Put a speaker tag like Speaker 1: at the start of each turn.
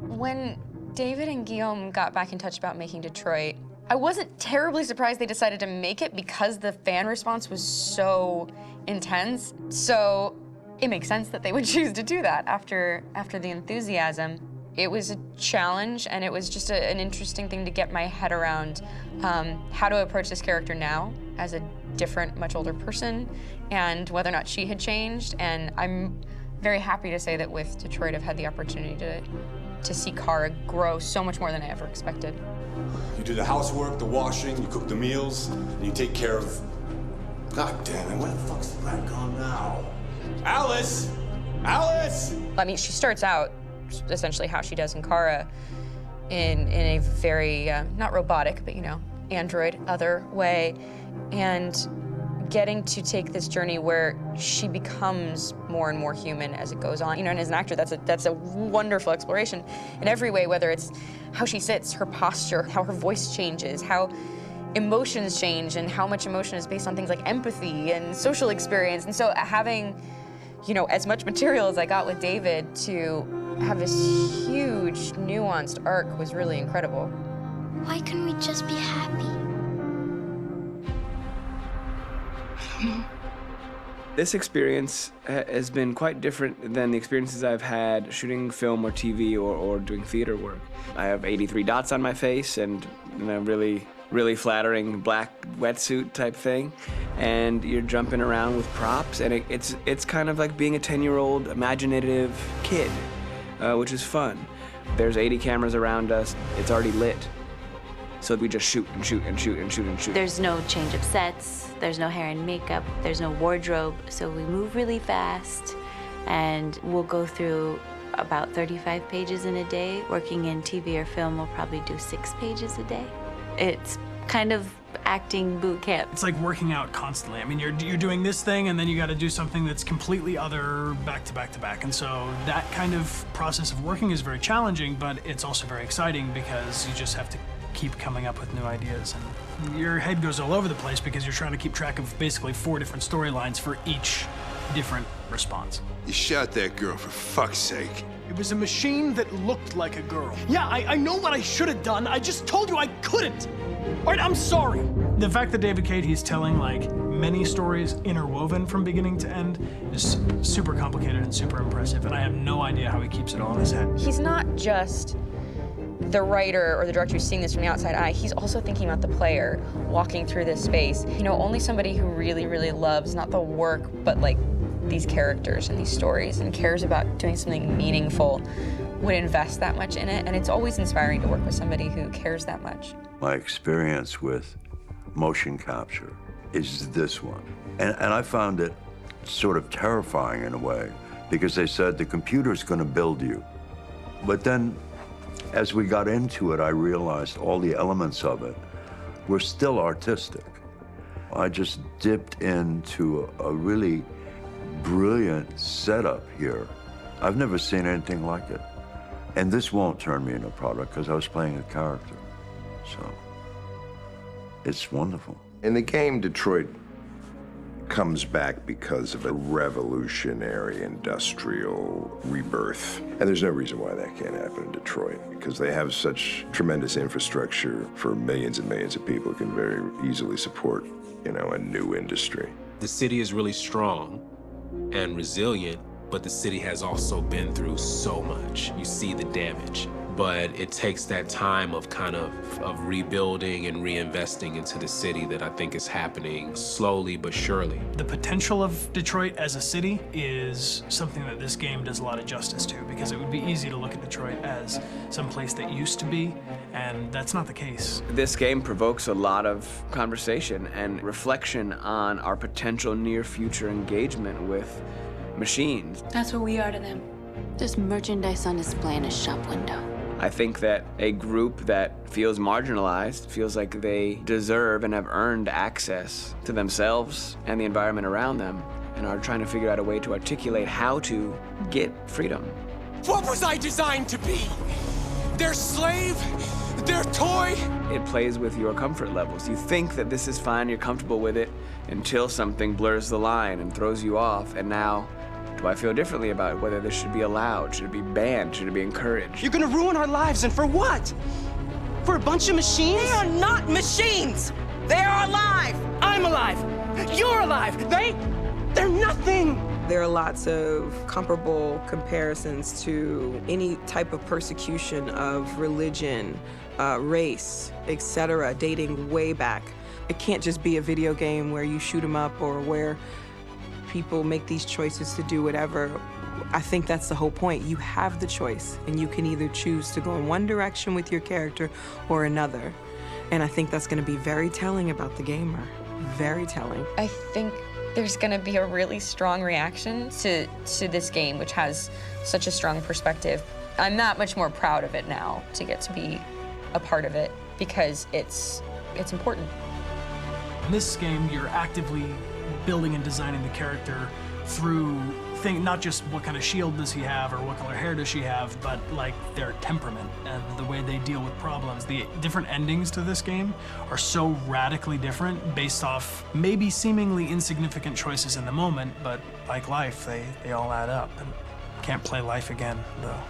Speaker 1: When David and Guillaume got back in touch about making Detroit, I wasn't terribly surprised they decided to make it because the fan response was so intense. So it makes sense that they would choose to do that after the enthusiasm. It was a challenge, and it was just an interesting thing to get my head around how to approach this character now as a different, much older person, and whether or not she had changed. And I'm very happy to say that with Detroit, I've had the opportunity to see Kara grow so much more than I ever expected.
Speaker 2: You do the housework, the washing, you cook the meals, and you take care of... God damn it, where the fuck's the rat gone now? Alice! Alice!
Speaker 1: I mean, she starts out essentially how she does in Kara in a very, not robotic, but, you know, android, other way, and getting to take this journey where she becomes more and more human as it goes on. You know, and as an actor, that's a wonderful exploration in every way, whether it's how she sits, her posture, how her voice changes, how emotions change, and how much emotion is based on things like empathy and social experience. And so having, you know, as much material as I got with David to have this huge, nuanced arc was really incredible.
Speaker 3: Why couldn't we just be happy?
Speaker 4: This experience has been quite different than the experiences I've had shooting film or TV or doing theater work. I have 83 dots on my face and a really flattering black wetsuit type thing, and you're jumping around with props, and it's kind of like being a 10-year-old imaginative kid, which is fun. There's 80 cameras around us. It's already lit. So we just shoot and shoot and shoot and shoot and shoot.
Speaker 5: There's no change of sets, there's no hair and makeup, there's no wardrobe, so we move really fast, and we'll go through about 35 pages in a day. Working in TV or film, we'll probably do 6 pages a day. It's kind of acting boot camp.
Speaker 6: It's like working out constantly. I mean, you're doing this thing, and then you got to do something that's completely other back to back to back. And so that kind of process of working is very challenging, but it's also very exciting because you just have to keep coming up with new ideas, and your head goes all over the place because you're trying to keep track of basically 4 different storylines for each different response.
Speaker 7: You shot that girl, for fuck's sake.
Speaker 6: It was a machine that looked like a girl. Yeah, I know what I should have done. I just told you I couldn't. All right, I'm sorry. The fact that David Cade, he's telling like many stories interwoven from beginning to end is super complicated and super impressive, and I have no idea how he keeps it all in his head.
Speaker 1: He's not just the writer or the director who's seeing this from the outside eye, he's also thinking about the player walking through this space. You know, only somebody who really, really loves not the work, but like these characters and these stories and cares about doing something meaningful would invest that much in it. And it's always inspiring to work with somebody who cares that much.
Speaker 8: My experience with motion capture is this one. And I found it sort of terrifying in a way because they said the computer's going to build you. But then as we got into it, I realized all the elements of it were still artistic. I just dipped into a really brilliant setup here. I've never seen anything like it. And this won't turn me into a product because I was playing a character. So it's wonderful.
Speaker 7: In the game, Detroit comes back because of a revolutionary industrial rebirth. And there's no reason why that can't happen in Detroit, because they have such tremendous infrastructure for millions and millions of people who can very easily support, you know, a new industry.
Speaker 9: The city is really strong and resilient, but the city has also been through so much. You see the damage. But it takes that time of kind of rebuilding and reinvesting into the city that I think is happening slowly but surely.
Speaker 6: The potential of Detroit as a city is something that this game does a lot of justice to, because it would be easy to look at Detroit as some place that used to be, and that's not the case.
Speaker 4: This game provokes a lot of conversation and reflection on our potential near-future engagement with machines.
Speaker 5: That's what we are to them. Just merchandise on display in a shop window.
Speaker 4: I think that a group that feels marginalized, feels like they deserve and have earned access to themselves and the environment around them, and are trying to figure out a way to articulate how to get freedom.
Speaker 10: What was I designed to be? Their slave?
Speaker 2: Their toy!
Speaker 4: It plays with your comfort levels. You think that this is fine, you're comfortable with it, until something blurs the line and throws you off, and now, do I feel differently about whether this should be allowed? Should it be banned? Should it be encouraged?
Speaker 10: You're gonna ruin our lives, and for what? For a bunch of machines?
Speaker 11: They are not machines! They are alive!
Speaker 10: I'm alive! You're alive! They're nothing!
Speaker 11: There are lots of comparable comparisons to any type of persecution of religion, race, etc., dating way back. It can't just be a video game where you shoot 'em up or where people make these choices to do whatever. I think that's the whole point. You have the choice, and you can either choose to go in one direction with your character or another. And I think that's going to be very telling about the gamer. Very telling.
Speaker 1: I think there's going to be a really strong reaction to this game, which has such a strong perspective. I'm that much more proud of it now to get to be a part of it because it's important.
Speaker 6: In this game, you're actively building and designing the character through not just what kind of shield does he have or what color hair does she have, but like their temperament and the way they deal with problems. The different endings to this game are so radically different based off maybe seemingly insignificant choices in the moment, but like life, they all add up. And can't play life again, though.